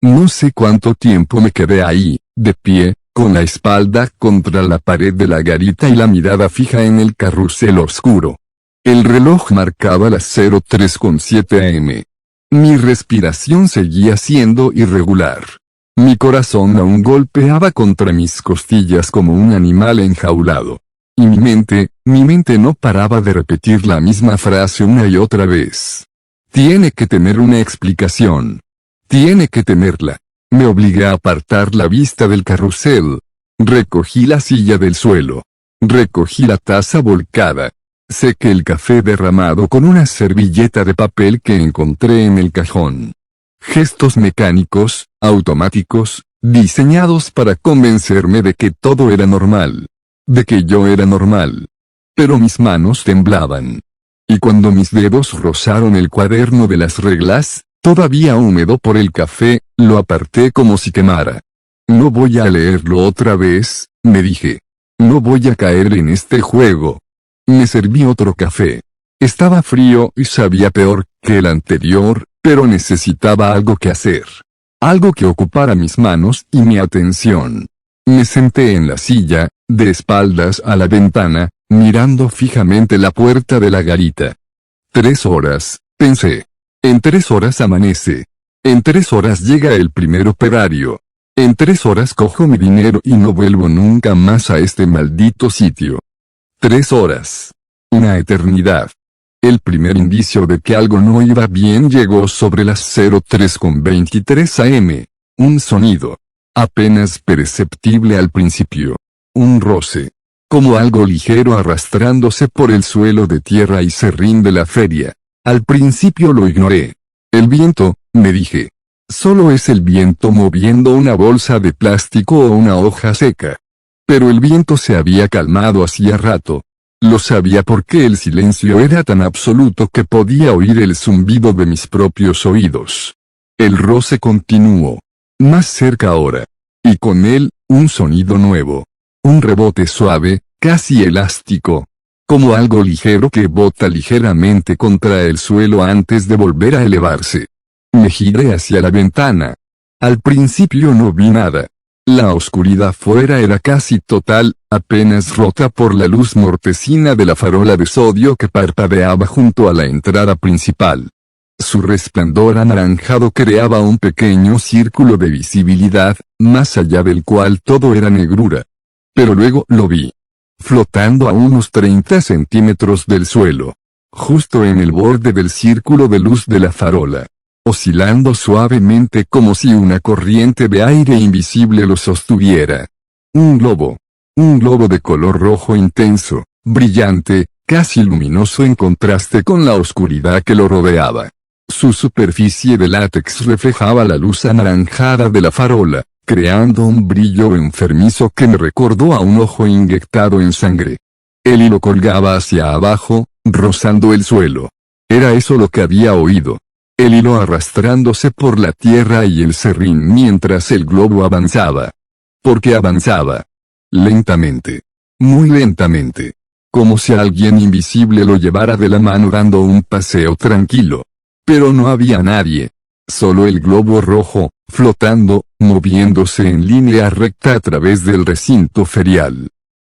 No sé cuánto tiempo me quedé ahí, de pie, con la espalda contra la pared de la garita y la mirada fija en el carrusel oscuro. El reloj marcaba las 03:07 am. Mi respiración seguía siendo irregular. Mi corazón aún golpeaba contra mis costillas como un animal enjaulado. Y mi mente no paraba de repetir la misma frase una y otra vez. Tiene que tener una explicación. Tiene que tenerla. Me obligué a apartar la vista del carrusel. Recogí la silla del suelo. Recogí la taza volcada. Sequé el café derramado con una servilleta de papel que encontré en el cajón. Gestos mecánicos, automáticos, diseñados para convencerme de que todo era normal. De que yo era normal. Pero mis manos temblaban. Y cuando mis dedos rozaron el cuaderno de las reglas, todavía húmedo por el café, lo aparté como si quemara. No voy a leerlo otra vez, me dije. No voy a caer en este juego. Me serví otro café. Estaba frío y sabía peor que el anterior, pero necesitaba algo que hacer. Algo que ocupara mis manos y mi atención. Me senté en la silla, de espaldas a la ventana, mirando fijamente la puerta de la garita. 3 horas, pensé. En 3 horas amanece. En 3 horas llega el primer operario. En 3 horas cojo mi dinero y no vuelvo nunca más a este maldito sitio. 3 horas. Una eternidad. El primer indicio de que algo no iba bien llegó sobre las 03:23 am. Un sonido. Apenas perceptible al principio. Un roce. Como algo ligero arrastrándose por el suelo de tierra y serrín de la feria. Al principio lo ignoré. El viento, me dije. Solo es el viento moviendo una bolsa de plástico o una hoja seca. Pero el viento se había calmado hacía rato. Lo sabía porque el silencio era tan absoluto que podía oír el zumbido de mis propios oídos. El roce continuó. Más cerca ahora. Y con él, un sonido nuevo. Un rebote suave, casi elástico. Como algo ligero que bota ligeramente contra el suelo antes de volver a elevarse. Me giré hacia la ventana. Al principio no vi nada. La oscuridad fuera era casi total, apenas rota por la luz mortecina de la farola de sodio que parpadeaba junto a la entrada principal. Su resplandor anaranjado creaba un pequeño círculo de visibilidad, más allá del cual todo era negrura. Pero luego lo vi. Flotando a unos 30 centímetros del suelo. Justo en el borde del círculo de luz de la farola. Oscilando suavemente como si una corriente de aire invisible lo sostuviera. Un globo. Un globo de color rojo intenso, brillante, casi luminoso en contraste con la oscuridad que lo rodeaba. Su superficie de látex reflejaba la luz anaranjada de la farola, creando un brillo enfermizo que me recordó a un ojo inyectado en sangre. El hilo colgaba hacia abajo, rozando el suelo. Era eso lo que había oído. El hilo arrastrándose por la tierra y el serrín mientras el globo avanzaba. Porque avanzaba. Lentamente. Muy lentamente. Como si alguien invisible lo llevara de la mano dando un paseo tranquilo. Pero no había nadie. Solo el globo rojo, flotando, moviéndose en línea recta a través del recinto ferial.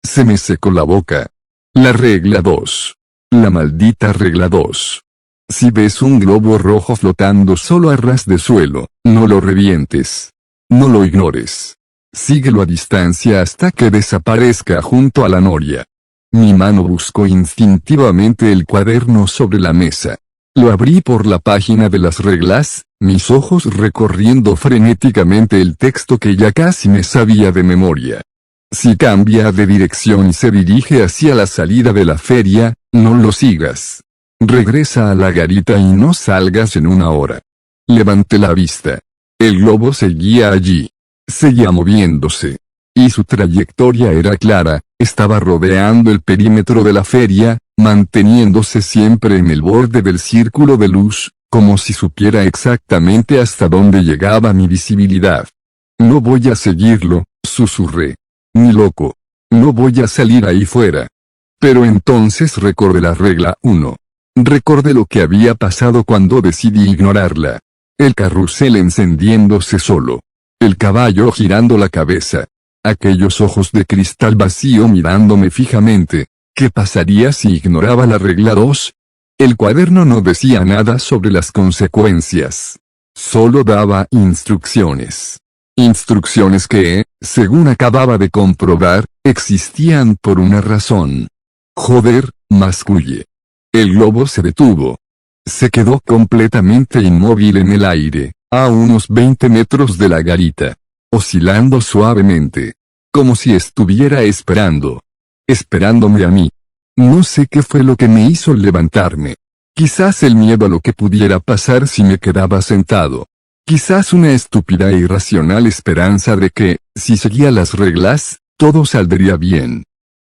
Se me secó la boca. La regla 2. La maldita regla 2. Si ves un globo rojo flotando solo a ras de suelo, no lo revientes. No lo ignores. Síguelo a distancia hasta que desaparezca junto a la noria. Mi mano buscó instintivamente el cuaderno sobre la mesa. Lo abrí por la página de las reglas, mis ojos recorriendo frenéticamente el texto que ya casi me sabía de memoria. Si cambia de dirección y se dirige hacia la salida de la feria, no lo sigas. Regresa a la garita y no salgas en 1 hora. Levanté la vista. El globo seguía allí. Seguía moviéndose. Y su trayectoria era clara, estaba rodeando el perímetro de la feria, manteniéndose siempre en el borde del círculo de luz, como si supiera exactamente hasta dónde llegaba mi visibilidad. No voy a seguirlo, susurré. Ni loco. No voy a salir ahí fuera. Pero entonces recordé la regla 1. Recordé lo que había pasado cuando decidí ignorarla. El carrusel encendiéndose solo. El caballo girando la cabeza. Aquellos ojos de cristal vacío mirándome fijamente. ¿Qué pasaría si ignoraba la regla 2? El cuaderno no decía nada sobre las consecuencias. Solo daba instrucciones. Instrucciones que, según acababa de comprobar, existían por una razón. Joder, masculle. El globo se detuvo. Se quedó completamente inmóvil en el aire, a unos 20 metros de la garita. Oscilando suavemente. Como si estuviera esperando. Esperándome a mí. No sé qué fue lo que me hizo levantarme. Quizás el miedo a lo que pudiera pasar si me quedaba sentado. Quizás una estúpida e irracional esperanza de que, si seguía las reglas, todo saldría bien.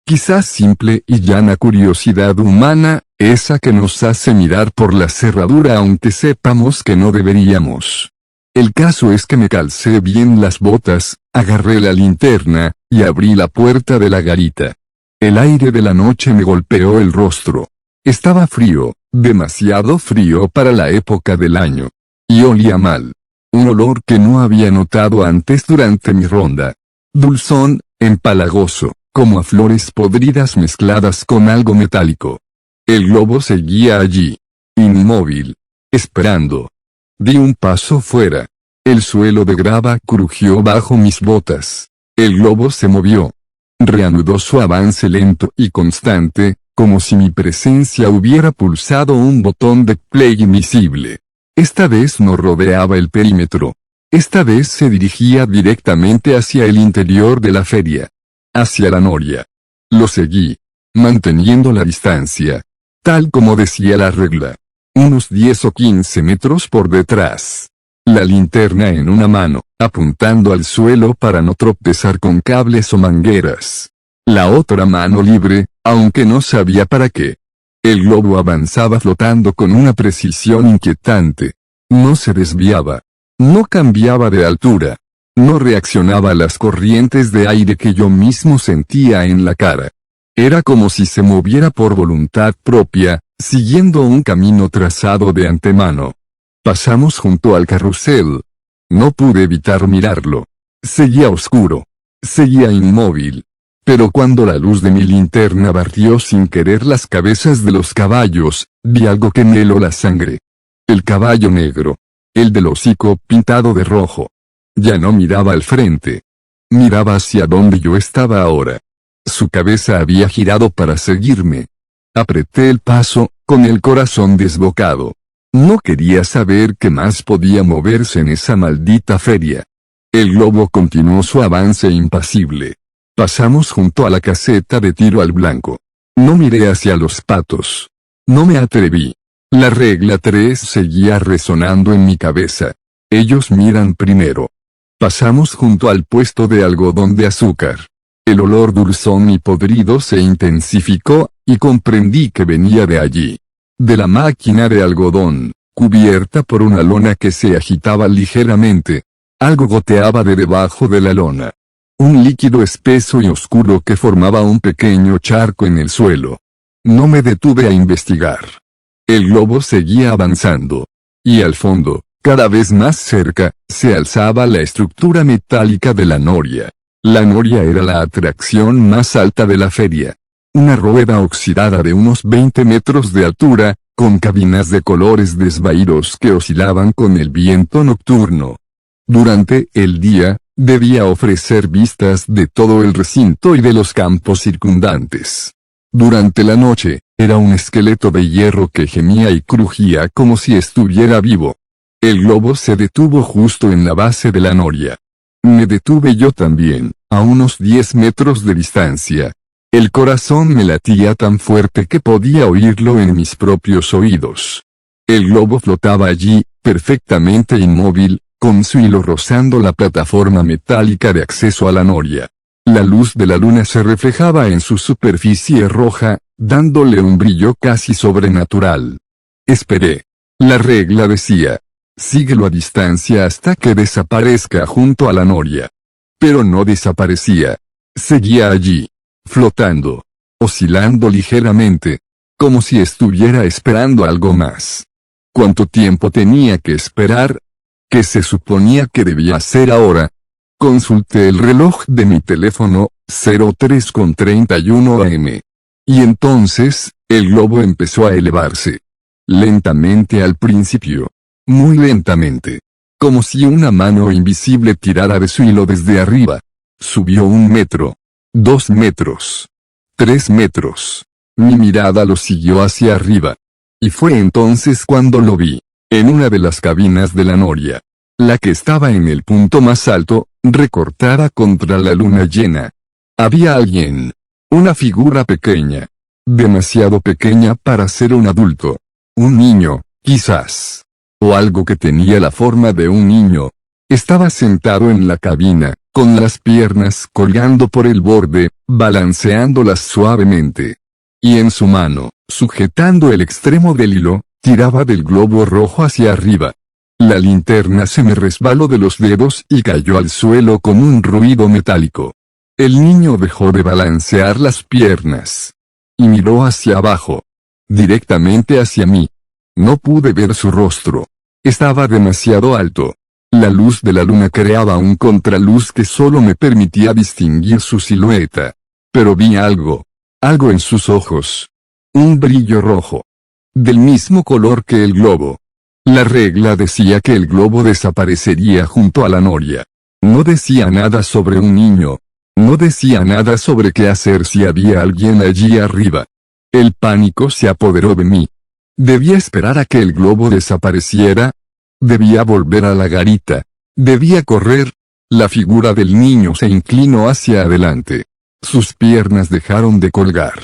Quizás simple y llana curiosidad humana, esa que nos hace mirar por la cerradura aunque sepamos que no deberíamos. El caso es que me calcé bien las botas, agarré la linterna, y abrí la puerta de la garita. El aire de la noche me golpeó el rostro. Estaba frío, demasiado frío para la época del año. Y olía mal. Un olor que no había notado antes durante mi ronda. Dulzón, empalagoso, como a flores podridas mezcladas con algo metálico. El globo seguía allí. Inmóvil. Esperando. Di un paso fuera. El suelo de grava crujió bajo mis botas. El globo se movió. Reanudó su avance lento y constante, como si mi presencia hubiera pulsado un botón de play invisible. Esta vez no rodeaba el perímetro. Esta vez se dirigía directamente hacia el interior de la feria. Hacia la noria. Lo seguí. Manteniendo la distancia. Tal como decía la regla. Unos 10 o 15 metros por detrás. La linterna en una mano, apuntando al suelo para no tropezar con cables o mangueras. La otra mano libre, aunque no sabía para qué. El globo avanzaba flotando con una precisión inquietante. No se desviaba. No cambiaba de altura. No reaccionaba a las corrientes de aire que yo mismo sentía en la cara. Era como si se moviera por voluntad propia, siguiendo un camino trazado de antemano. Pasamos junto al carrusel. No pude evitar mirarlo. Seguía oscuro. Seguía inmóvil. Pero cuando la luz de mi linterna barrió sin querer las cabezas de los caballos, vi algo que me heló la sangre. El caballo negro. El del hocico pintado de rojo. Ya no miraba al frente. Miraba hacia donde yo estaba ahora. Su cabeza había girado para seguirme. Apreté el paso, con el corazón desbocado. No quería saber qué más podía moverse en esa maldita feria. El globo continuó su avance impasible. Pasamos junto a la caseta de tiro al blanco. No miré hacia los patos. No me atreví. La regla 3 seguía resonando en mi cabeza. Ellos miran primero. Pasamos junto al puesto de algodón de azúcar. El olor dulzón y podrido se intensificó, y comprendí que venía de allí. De la máquina de algodón, cubierta por una lona que se agitaba ligeramente. Algo goteaba de debajo de la lona. Un líquido espeso y oscuro que formaba un pequeño charco en el suelo. No me detuve a investigar. El globo seguía avanzando. Y al fondo, cada vez más cerca, se alzaba la estructura metálica de la noria. La noria era la atracción más alta de la feria. Una rueda oxidada de unos 20 metros de altura, con cabinas de colores desvaídos que oscilaban con el viento nocturno. Durante el día, debía ofrecer vistas de todo el recinto y de los campos circundantes. Durante la noche, era un esqueleto de hierro que gemía y crujía como si estuviera vivo. El globo se detuvo justo en la base de la noria. Me detuve yo también, a unos 10 metros de distancia. El corazón me latía tan fuerte que podía oírlo en mis propios oídos. El globo flotaba allí, perfectamente inmóvil, con su hilo rozando la plataforma metálica de acceso a la noria. La luz de la luna se reflejaba en su superficie roja, dándole un brillo casi sobrenatural. Esperé. La regla decía: síguelo a distancia hasta que desaparezca junto a la noria. Pero no desaparecía. Seguía allí. Flotando. Oscilando ligeramente. Como si estuviera esperando algo más. ¿Cuánto tiempo tenía que esperar? ¿Qué se suponía que debía hacer ahora? Consulté el reloj de mi teléfono, 03:31 am. Y entonces, el globo empezó a elevarse. Lentamente al principio. Muy lentamente. Como si una mano invisible tirara de su hilo desde arriba. Subió 1 metro. 2 metros. 3 metros. Mi mirada lo siguió hacia arriba. Y fue entonces cuando lo vi. En una de las cabinas de la noria. La que estaba en el punto más alto, recortada contra la luna llena. Había alguien. Una figura pequeña. Demasiado pequeña para ser un adulto. Un niño, quizás. O algo que tenía la forma de un niño. Estaba sentado en la cabina, con las piernas colgando por el borde, balanceándolas suavemente. Y en su mano, sujetando el extremo del hilo, tiraba del globo rojo hacia arriba. La linterna se me resbaló de los dedos y cayó al suelo con un ruido metálico. El niño dejó de balancear las piernas. Y miró hacia abajo. Directamente hacia mí. No pude ver su rostro. Estaba demasiado alto. La luz de la luna creaba un contraluz que solo me permitía distinguir su silueta. Pero vi algo. Algo en sus ojos. Un brillo rojo. Del mismo color que el globo. La regla decía que el globo desaparecería junto a la noria. No decía nada sobre un niño. No decía nada sobre qué hacer si había alguien allí arriba. El pánico se apoderó de mí. ¿Debía esperar a que el globo desapareciera? Debía volver a la garita. Debía correr. La figura del niño se inclinó hacia adelante. Sus piernas dejaron de colgar.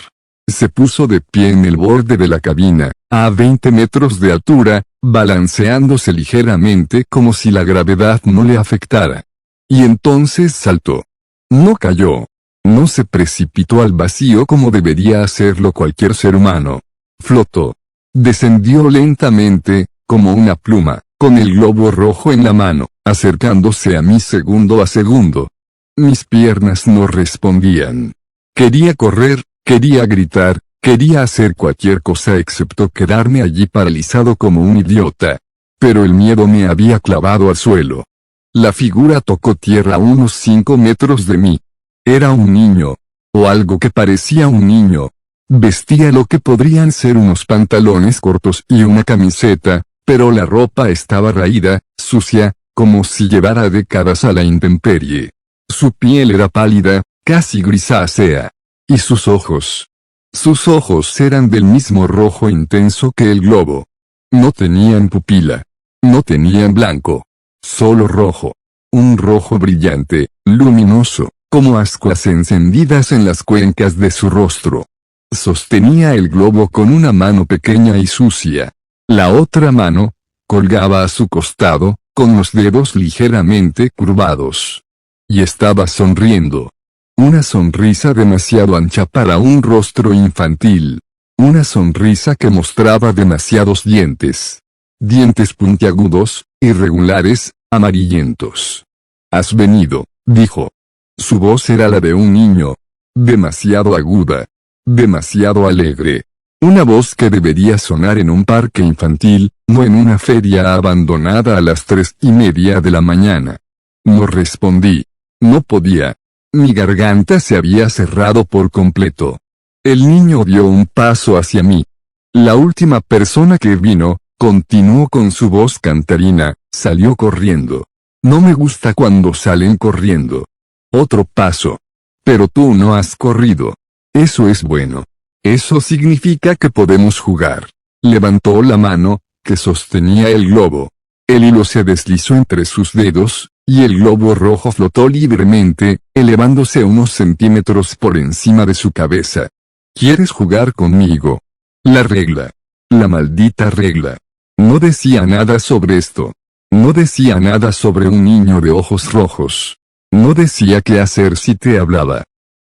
Se puso de pie en el borde de la cabina, a 20 metros de altura, balanceándose ligeramente como si la gravedad no le afectara. Y entonces saltó. No cayó. No se precipitó al vacío como debería hacerlo cualquier ser humano. Flotó. Descendió lentamente, como una pluma, con el globo rojo en la mano, acercándose a mí segundo a segundo. Mis piernas no respondían. Quería correr, quería gritar, quería hacer cualquier cosa excepto quedarme allí paralizado como un idiota. Pero el miedo me había clavado al suelo. La figura tocó tierra a unos 5 metros de mí. Era un niño. O algo que parecía un niño. Vestía lo que podrían ser unos pantalones cortos y una camiseta, pero la ropa estaba raída, sucia, como si llevara décadas a la intemperie. Su piel era pálida, casi grisácea. Y sus ojos. Sus ojos eran del mismo rojo intenso que el globo. No tenían pupila. No tenían blanco. Solo rojo. Un rojo brillante, luminoso, como ascuas encendidas en las cuencas de su rostro. Sostenía el globo con una mano pequeña y sucia. La otra mano, colgaba a su costado, con los dedos ligeramente curvados. Y estaba sonriendo. Una sonrisa demasiado ancha para un rostro infantil. Una sonrisa que mostraba demasiados dientes. Dientes puntiagudos, irregulares, amarillentos. «Has venido», dijo. Su voz era la de un niño. Demasiado aguda. Demasiado alegre. Una voz que debería sonar en un parque infantil, no en una feria abandonada a las 3:30 de la mañana. No respondí. No podía. Mi garganta se había cerrado por completo. El niño dio un paso hacia mí. La última persona que vino, continuó con su voz cantarina, salió corriendo. No me gusta cuando salen corriendo. Otro paso. Pero tú no has corrido. Eso es bueno. Eso significa que podemos jugar. Levantó la mano, que sostenía el globo. El hilo se deslizó entre sus dedos, y el globo rojo flotó libremente, elevándose unos centímetros por encima de su cabeza. ¿Quieres jugar conmigo? La regla. La maldita regla. No decía nada sobre esto. No decía nada sobre un niño de ojos rojos. No decía qué hacer si te hablaba.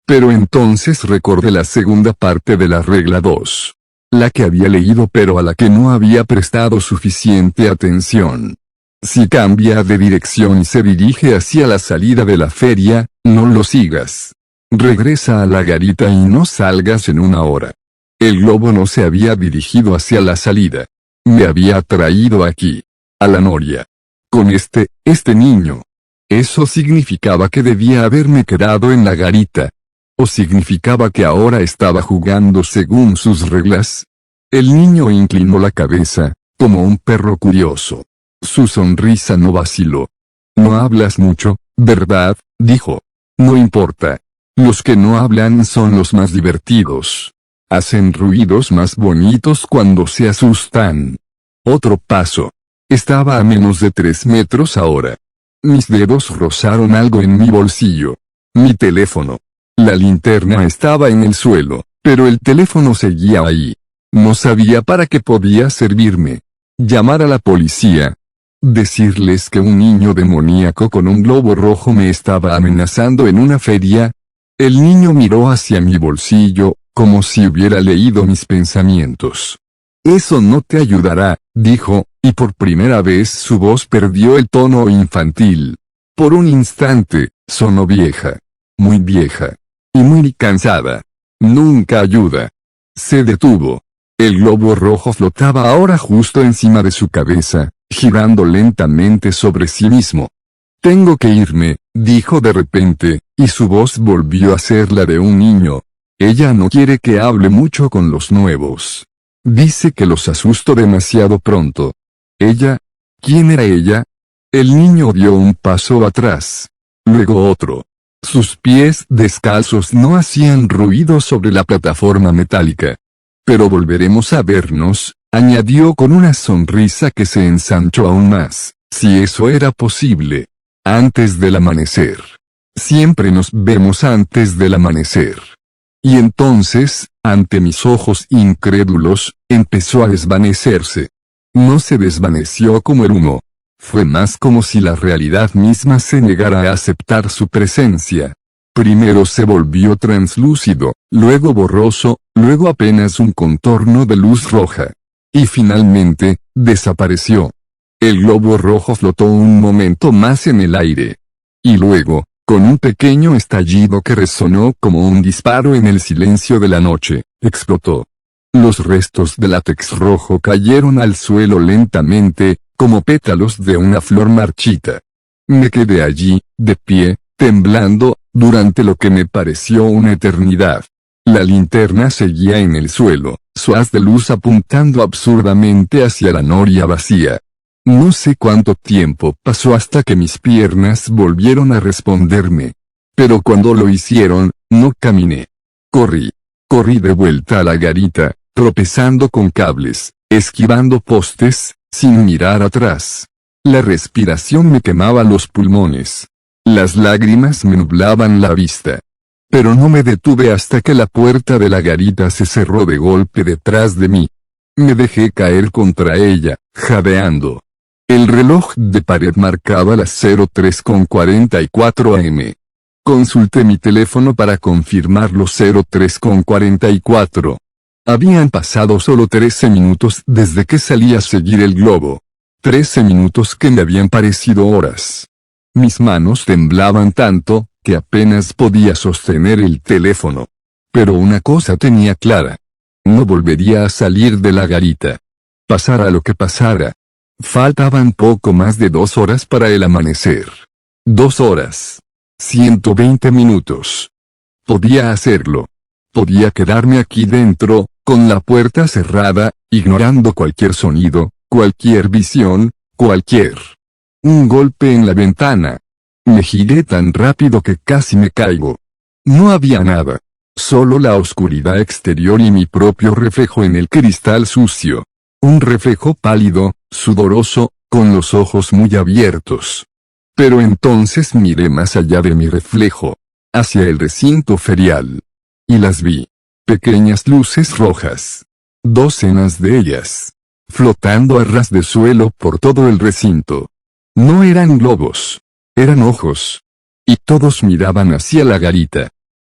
Pero entonces recordé la segunda parte de la regla 2. La que había leído pero a la que no había prestado suficiente atención. Si cambia de dirección y se dirige hacia la salida de la feria, no lo sigas. Regresa a la garita y no salgas en 1 hora. El globo no se había dirigido hacia la salida. Me había traído aquí. A la noria. Con este niño. ¿Eso significaba que debía haberme quedado en la garita? ¿O significaba que ahora estaba jugando según sus reglas? El niño inclinó la cabeza, como un perro curioso. Su sonrisa no vaciló. No hablas mucho, ¿verdad?, dijo. No importa. Los que no hablan son los más divertidos. Hacen ruidos más bonitos cuando se asustan. Otro paso. Estaba a menos de 3 metros ahora. Mis dedos rozaron algo en mi bolsillo. Mi teléfono. La linterna estaba en el suelo, pero el teléfono seguía ahí. No sabía para qué podía servirme. Llamar a la policía. Decirles que un niño demoníaco con un globo rojo me estaba amenazando en una feria. El niño miró hacia mi bolsillo, como si hubiera leído mis pensamientos. Eso no te ayudará, dijo, y por primera vez su voz perdió el tono infantil. Por un instante, sonó vieja. Muy vieja. Y muy cansada. Nunca ayuda. Se detuvo. El globo rojo flotaba ahora justo encima de su cabeza, girando lentamente sobre sí mismo. Tengo que irme, dijo de repente, y su voz volvió a ser la de un niño. Ella no quiere que hable mucho con los nuevos. Dice que los asusto demasiado pronto. ¿Ella? ¿Quién era ella? El niño dio un paso atrás. Luego otro. Sus pies descalzos no hacían ruido sobre la plataforma metálica. Pero volveremos a vernos, añadió con una sonrisa que se ensanchó aún más, si eso era posible. Antes del amanecer. Siempre nos vemos antes del amanecer. Y entonces, ante mis ojos incrédulos, empezó a desvanecerse. No se desvaneció como el humo. Fue más como si la realidad misma se negara a aceptar su presencia. Primero se volvió translúcido, luego borroso, luego apenas un contorno de luz roja. Y finalmente, desapareció. El globo rojo flotó un momento más en el aire. Y luego, con un pequeño estallido que resonó como un disparo en el silencio de la noche, explotó. Los restos de látex rojo cayeron al suelo lentamente, como pétalos de una flor marchita. Me quedé allí, de pie, temblando, durante lo que me pareció una eternidad. La linterna seguía en el suelo, su haz de luz apuntando absurdamente hacia la noria vacía. No sé cuánto tiempo pasó hasta que mis piernas volvieron a responderme. Pero cuando lo hicieron, no caminé. Corrí. Corrí de vuelta a la garita, tropezando con cables, esquivando postes, sin mirar atrás. La respiración me quemaba los pulmones. Las lágrimas me nublaban la vista. Pero no me detuve hasta que la puerta de la garita se cerró de golpe detrás de mí. Me dejé caer contra ella, jadeando. El reloj de pared marcaba las 03:44 am. Consulté mi teléfono para confirmar los 03:44. Habían pasado solo 13 minutos desde que salí a seguir el globo. 13 minutos que me habían parecido horas. Mis manos temblaban tanto, que apenas podía sostener el teléfono. Pero una cosa tenía clara. No volvería a salir de la garita. Pasara lo que pasara. Faltaban poco más de 2 horas para el amanecer. 2 horas. 120 minutos. Podía hacerlo. Podía quedarme aquí dentro, con la puerta cerrada, ignorando cualquier sonido, cualquier visión, cualquier. Un golpe en la ventana. Me giré tan rápido que casi me caigo. No había nada. Solo la oscuridad exterior y mi propio reflejo en el cristal sucio. Un reflejo pálido, sudoroso, con los ojos muy abiertos. Pero entonces miré más allá de mi reflejo. Hacia el recinto ferial. Y las vi. Pequeñas luces rojas. Docenas de ellas. Flotando a ras de suelo por todo el recinto. No eran globos. Eran ojos. Y todos miraban hacia la garita.